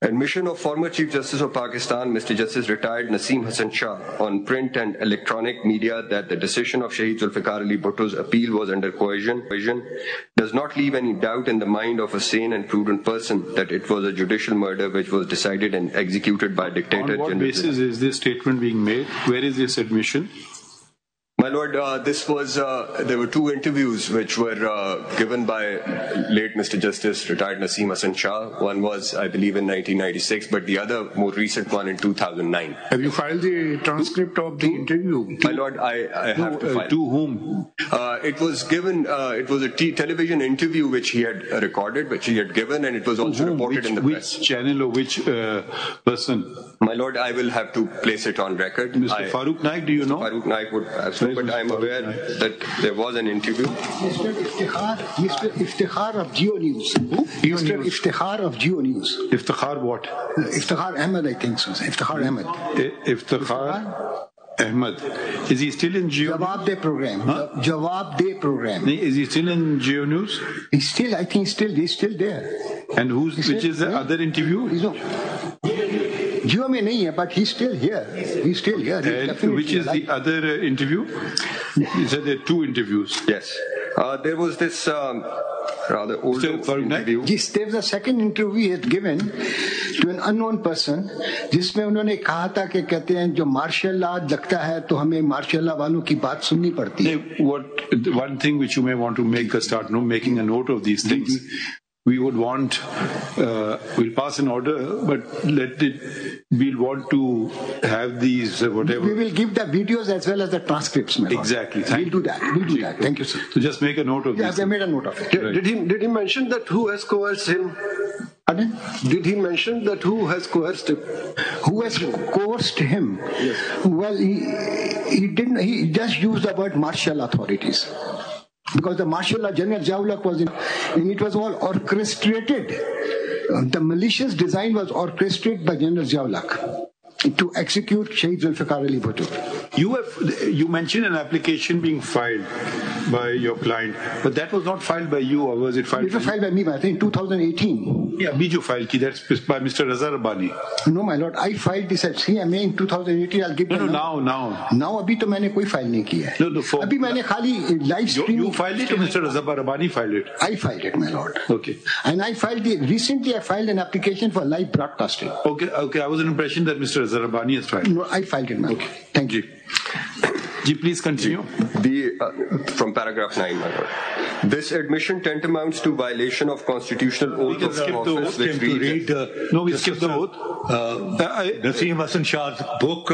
Admission of former Chief Justice of Pakistan, Mr. Justice retired Naseem Hassan Shah, on print and electronic media that the decision of Shaheed Zulfikar Ali Bhutto's appeal was under coercion does not leave any doubt in the mind of a sane and prudent person that it was a judicial murder which was decided and executed by dictator. On what basis is this statement being made? Where is this admission? My Lord, there were two interviews which were given by late Mr. Justice, retired Naseem Hassan Shah. One was, I believe, in 1996, but the other, more recent one, in 2009. Have you filed the transcript of the interview? My Lord, I have to file. To whom? It was given, it was a television interview which he had recorded, which he had given, and it was also reported in the press. Which channel or which person? My Lord, I will have to place it on record. Mr. Farooq Naik, do you know? Farooq Naik would absolutely. But I'm aware that there was an interview. Mr. Iftikhar of Geo News. Mr. Iftikhar of Geo News. Iftikhar what? Iftikhar Ahmed, I think so. Iftikhar Ahmed. Iftikhar Ahmed. Is he still in Geo? Jawab De program. Huh? Jawab De program. Is he still in Geo News? He's still, I think he's still there. And which is the other interview? Geo mein nahi hai, but he's still here. He's still here. Which is the other interview? You said there are two interviews. Yes. There was this rather old interview. Yes, there was a second interview he had given to an unknown person, जिसमें उन्होंने कहा था कि कहते हैं जो martial law लगता है तो हमें मार्शल लॉ वालों की बात सुननी पड़ती है. One thing which you may want to make a start, making a note of these things. We would want, we'll pass an order, but we'll want to have these, whatever. We will give the videos as well as the transcripts. Exactly. We'll do that. Thank you, sir. So just make a note of this. Yes, I made a note of it. Right. Did he mention that who has coerced him? Pardon? Did he mention that who has coerced him? Who has coerced him? Yes. Well, he didn't. He just used the word martial authorities. Because the martial law, General Ziaul was in, and it was all orchestrated. The malicious design was orchestrated by General Ziaul to execute Shaheed Zulfikar Ali Bhutto. You mentioned an application being filed by your client, but that was not filed by you, or was it filed? It was filed by me, I think, 2018. Yeah, Biju filed ki. That's by Mr. Raza Rabbani. No, my lord, I filed this at CMA in 2018. I'll give you. No, now. Now, abhi to मैंने कोई file नहीं की है. No, अभी मैंने खाली live stream. You filed it, or Mr. Raza Rabbani filed it? I filed it, my lord. Okay. And recently I filed an application for live broadcasting. Okay. I was an impression that Mr. Raza Rabbani has filed. No, I filed it, my lord. Thank you. Ji, please continue. From paragraph 9, my lord. This admission tantamounts to violation of constitutional oath of office, which reads... No, we skipped the oath. Naseem Hassan Shah's book,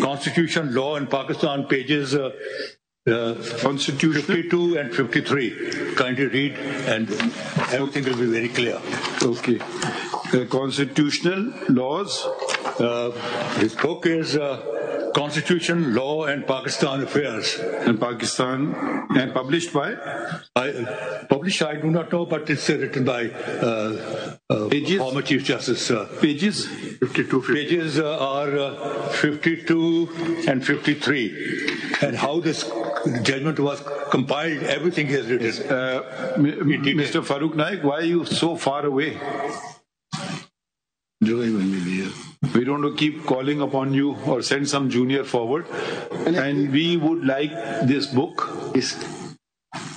Constitution, Law in Pakistan, pages 52 and 53. Kindly read, and everything will be very clear. Okay. Constitutional laws. His book is Constitution, Law and Pakistan Affairs. And published by? Published, I do not know, but it's written by former Chief Justice. Pages? 52. Pages are 52 and 53. And how this judgment was compiled, everything is written. Mr. Farooq Naik, why are you so far away? We don't want to keep calling upon you or send some junior forward. And we would like this book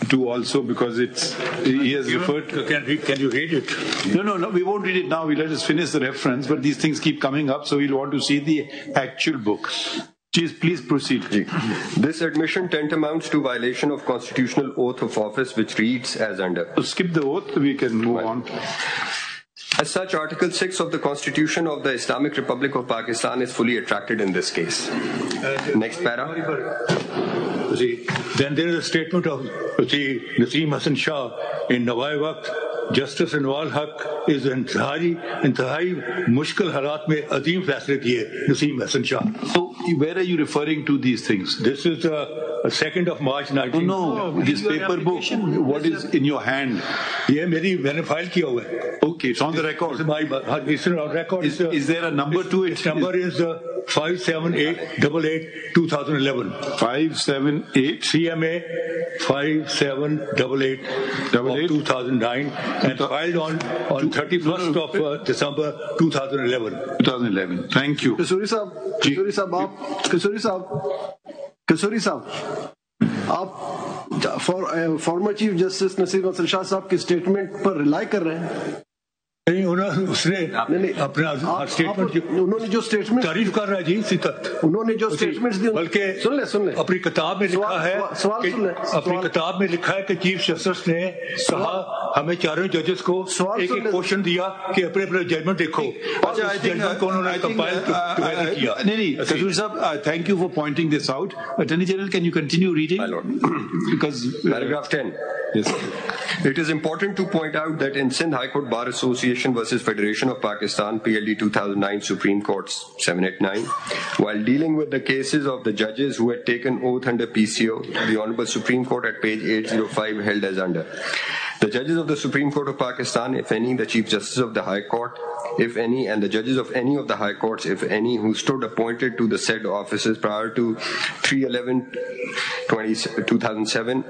to also, because he has referred to... Can you read it? No, we won't read it now. We'll let us finish the reference, but these things keep coming up, so we'll want to see the actual book. Please proceed. This admission tantamounts to violation of constitutional oath of office, which reads as under. So skip the oath, we can move on. As such, Article 6 of the Constitution of the Islamic Republic of Pakistan is fully attracted in this case. Next para. Then there is a statement of Naseem Hassan Shah in Nawai Waqt, Justice Anwar Haq is इंतहाई मुश्किल हालात में अजीम फैसले किए Naseem Hassan Shah. So where are you referring to these things? This is 2nd of March 19... No, this paper book, what is in your hand? मैंने file किया हुआ है. Okay, it's on the record. It's on record. Is there a number to it? Its number is 57888-2011. 578 CMA 5788-2009 and filed on 31st of December 2011. 2011. Thank you. Kasuri Sahab, आप former chief justice Naseem Hasan Shah साहब की statement पर rely कर रहे हैं? नहीं, उसने अपना स्टेटमेंट, उन्होंने जो स्टेटमेंट तारीफ कर रहा है जी सिद्धत, उन्होंने जो स्टेटमेंट्स दी, बल्कि सुन ले अपनी किताब में लिखा है, अपनी किताब में लिखा है कि चीफ जस्टिस ने कहा हमें चारों जजेस को एक एक क्वेश्चन दिया कि अपने अपने जजमेंट देखो. जजमेंट को उन्होंने कंपाइल किया. नहीं, कसूरी साहब, thank you for pointing this out. Attorney general, can you continue reading? Because paragraph 10. Yes. It is important to point out that in Sindh High Court Bar Association versus Federation of Pakistan, PLD 2009, Supreme Court 789, while dealing with the cases of the judges who had taken oath under PCO, the Honorable Supreme Court at page 805 held as under. The judges of the Supreme Court of Pakistan, if any, the Chief Justice of the High Court, if any, and the judges of any of the High Courts, if any, who stood appointed to the said offices prior to 3/11/2007,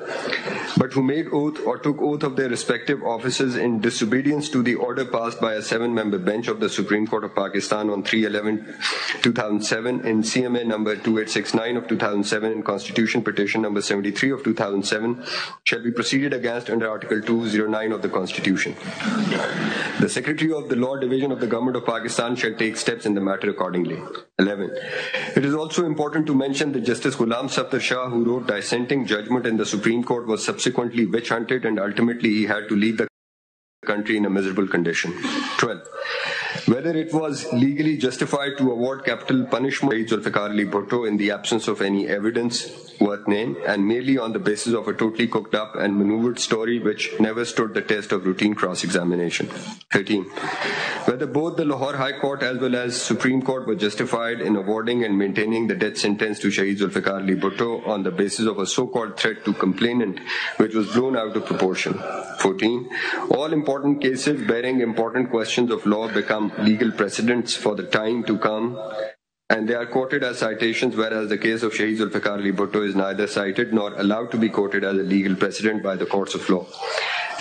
but who made oath or took oath of their respective offices in disobedience to the order passed by a 7-member bench of the Supreme Court of Pakistan on 3/11/2007 in CMA number 2869 of 2007 and Constitution Petition number 73 of 2007 shall be proceeded against under Article 209 of the Constitution. The Secretary of the Law Division of the Government of Pakistan shall take steps in the matter accordingly. 11. It is also important to mention that Justice Ghulam Safdar Shah, who wrote dissenting judgment in the Supreme Court, was subsequently witch-hunted and ultimately he had to leave the country in a miserable condition. 12. Whether it was legally justified to award capital punishment to Zulfikar Ali Bhutto in the absence of any evidence worth name and merely on the basis of a totally cooked up and maneuvered story which never stood the test of routine cross-examination. 13. Whether both the Lahore High Court as well as Supreme Court were justified in awarding and maintaining the death sentence to Shaheed Zulfikar Ali Bhutto on the basis of a so-called threat to complainant which was blown out of proportion. 14. All important cases bearing important questions of law become legal precedents for the time to come, and they are quoted as citations, whereas the case of Shaheed Zulfikar Ali Bhutto is neither cited nor allowed to be quoted as a legal precedent by the courts of law.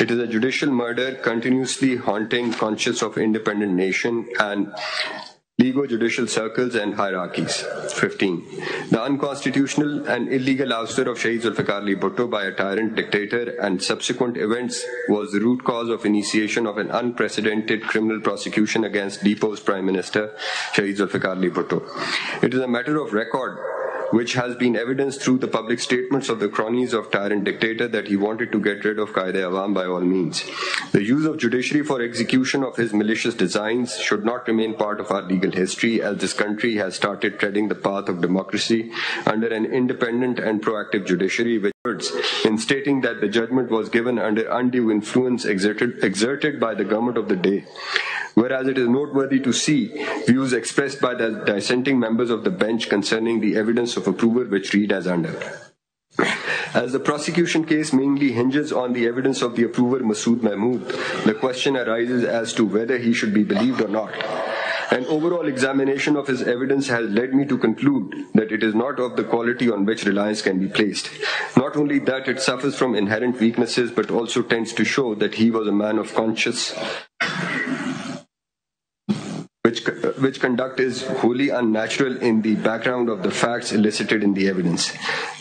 It is a judicial murder continuously haunting conscience of independent nation and legal-judicial circles and hierarchies. 15. The unconstitutional and illegal ouster of Shaheed Zulfikar Ali Bhutto by a tyrant dictator and subsequent events was the root cause of initiation of an unprecedented criminal prosecution against deposed Prime Minister Shaheed Zulfikar Ali Bhutto. It is a matter of record which has been evidenced through the public statements of the cronies of tyrant dictator that he wanted to get rid of Qaeda-e-Awam by all means. The use of judiciary for execution of his malicious designs should not remain part of our legal history, as this country has started treading the path of democracy under an independent and proactive judiciary, which in stating that the judgment was given under undue influence exerted by the government of the day. Whereas it is noteworthy to see views expressed by the dissenting members of the bench concerning the evidence of approval which read as under. As the prosecution case mainly hinges on the evidence of the approver Masood Mahmood, the question arises as to whether he should be believed or not. An overall examination of his evidence has led me to conclude that it is not of the quality on which reliance can be placed. Not only that, it suffers from inherent weaknesses, but also tends to show that he was a man of conscience, which conduct is wholly unnatural in the background of the facts elicited in the evidence.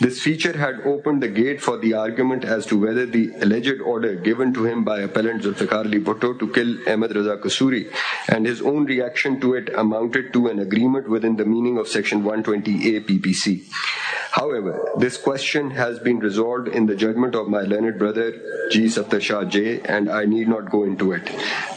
This feature had opened the gate for the argument as to whether the alleged order given to him by appellant Zulfikar Ali Bhutto to kill Ahmed Raza Kasuri and his own reaction to it amounted to an agreement within the meaning of Section 120A PPC. However, this question has been resolved in the judgment of my learned brother G. Safdar Shah J, and I need not go into it.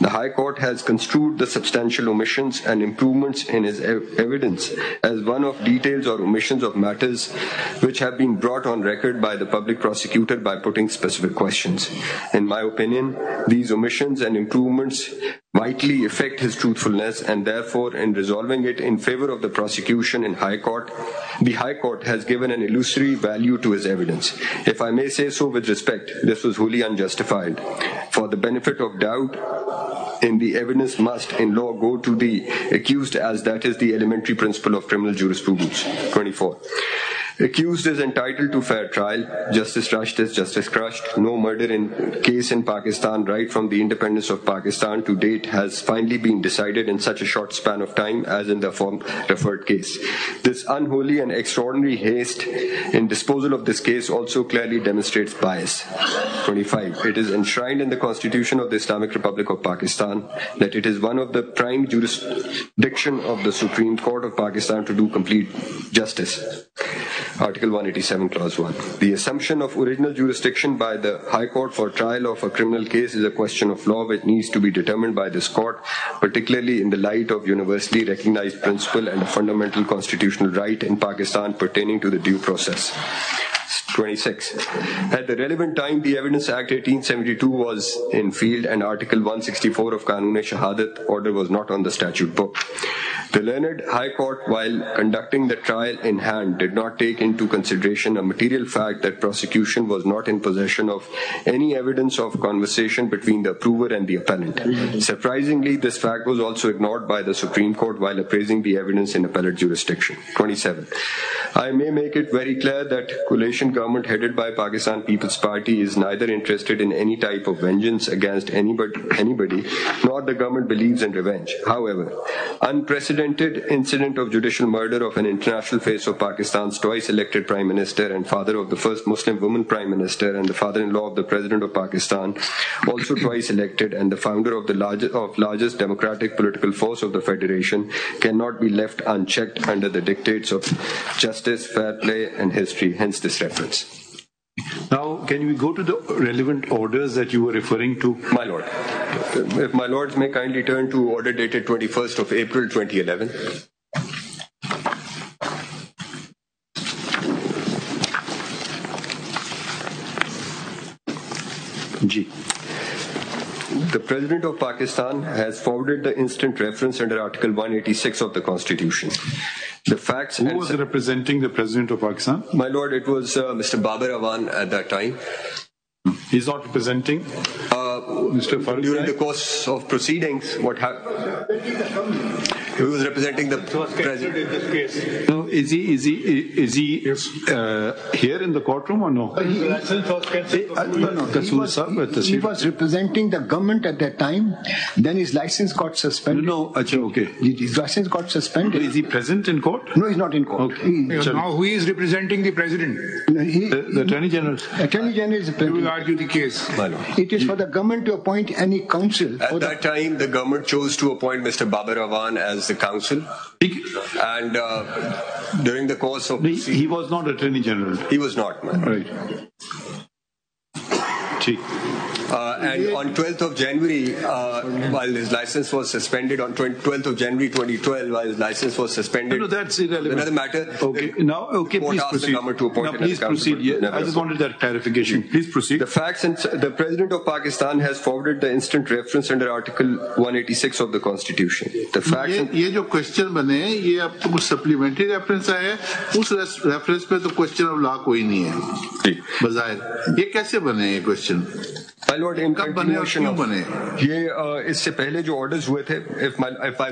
The High Court has construed the substantial omissions and improvements in his evidence as one of details or omissions of matters which have been brought on record by the public prosecutor by putting specific questions. In my opinion, these omissions and improvements, vitally affect his truthfulness, and therefore in resolving it in favor of the prosecution in High Court, the High Court has given an illusory value to his evidence. If I may say so with respect, this was wholly unjustified. For the benefit of doubt in the evidence must in law go to the accused, as that is the elementary principle of criminal jurisprudence. 24. Accused is entitled to fair trial. Justice rushed is justice crushed. No murder case in Pakistan right from the independence of Pakistan to date has finally been decided in such a short span of time as in the referred case. This unholy and extraordinary haste in disposal of this case also clearly demonstrates bias. 25. It is enshrined in the Constitution of the Islamic Republic of Pakistan that it is one of the prime jurisdiction of the Supreme Court of Pakistan to do complete justice. Article 187, Clause 1. The assumption of original jurisdiction by the High Court for trial of a criminal case is a question of law which needs to be determined by this court, particularly in the light of universally recognized principle and a fundamental constitutional right in Pakistan pertaining to the due process. 26. At the relevant time, the Evidence Act 1872 was in field and Article 164 of Qanun-e-Shahadat order was not on the statute book. The learned High Court, while conducting the trial in hand, did not take into consideration a material fact that prosecution was not in possession of any evidence of conversation between the approver and the appellant. Surprisingly, this fact was also ignored by the Supreme Court while appraising the evidence in appellate jurisdiction. 27. I may make it very clear that coalition government headed by Pakistan People's Party is neither interested in any type of vengeance against anybody, nor the government believes in revenge. However, unprecedented incident of judicial murder of an international face of Pakistan's twice elected Prime Minister and father of the first Muslim woman Prime Minister and the father-in-law of the President of Pakistan, also twice elected, and the founder of the largest democratic political force of the Federation, cannot be left unchecked under the dictates of justice, fair play, and history, hence this reference. Now, can we go to the relevant orders that you were referring to? My Lord, if my Lords may kindly turn to order dated 21st of April 2011. G. The President of Pakistan has forwarded the instant reference under Article 186 of the Constitution. The facts. Who was representing the President of Pakistan? My Lord, it was Mr. Babar Awan at that time. He's not representing Mr. Farooq. During the course of proceedings, what happened? He was representing the President in this case. No, is he here in the courtroom or no? He was representing the government at that time. Then his license got suspended. No, okay. His license got suspended. Is he present in court? No, he's not in court. Okay. Now who is representing the President? The Attorney General. Attorney General is the President. He will argue the case. It is for the government to appoint any counsel. At that time, the government chose to appoint Mr. Babar Awan as the counsel. And during the course of... He was not Attorney General. He was not, man. Right. And on 12th of January, while his license was suspended, on 12th of January 2012, while his license was suspended... No, that's irrelevant. Another matter. Okay, now, please proceed. Please proceed. Yeah, I just wanted that clarification. Please proceed. The facts and the President of Pakistan has forwarded the instant reference under Article 186 of the Constitution. The facts... ये जो question बने ये अब तो कुछ supplementary reference आया है उस रेफरेंस पे तो क्वेश्चन ऑफ लॉ कोई नहीं है बजाय ये कैसे बने ये question My Lord, in continuation of ये इससे पहले जो orders हुए थे, if I